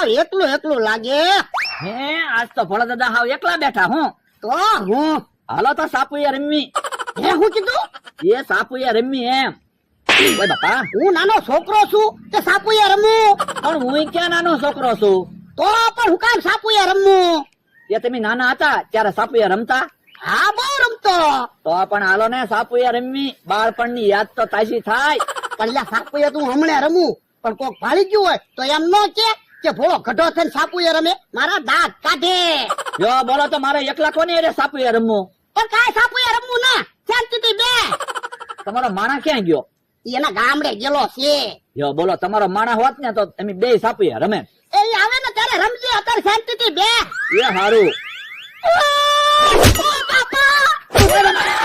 હાવ એકલું એકલું લાગે. હે આજ તો ભોળા દાદા હાવ એકલા બેઠા હું. તો હું હાલો તો સાપુયા રમી. હે હું કીધું? એ સાપુયા રમી એમ. ઓય બાપા, હું નાનો છોકરો છું કે સાપુયા રમું? પણ હું ક્યાં નાનો છોકરો છું? તો પણ હું કામ સાપુયા રમું? એ તમે નાના હતા ત્યારે સાપુયા રમતા? હા બહુ રમતો. તો પણ હાલો ને સાપુયા રમી, બાળપણની યાદ તો તાજી થાય. પણ લ્યા સાપુયા તું હમણાં રમું, પણ કોક ભાળી ગયું હોય તો એમ ન કે ભોળો ગઢો થઈને સાપુયા રમે, મારા દાંત કાઢે. જો બોલો તો મારે એકલા કોની અરે સાપુયા રમવું? પણ કાંઈ સાપુયા રમવું ના, શાંતિથી બે. તમારો માણા ક્યાં ગયો? એના ગામડે ગયેલો છે. જો બોલો તમારો માણા હોત ને તો તમે બે સાપુયા રમે. એ આવે ને ત્યારે રમજે, અત્યારે શાંતિથી બે. એ હારું. ઓ બાપા!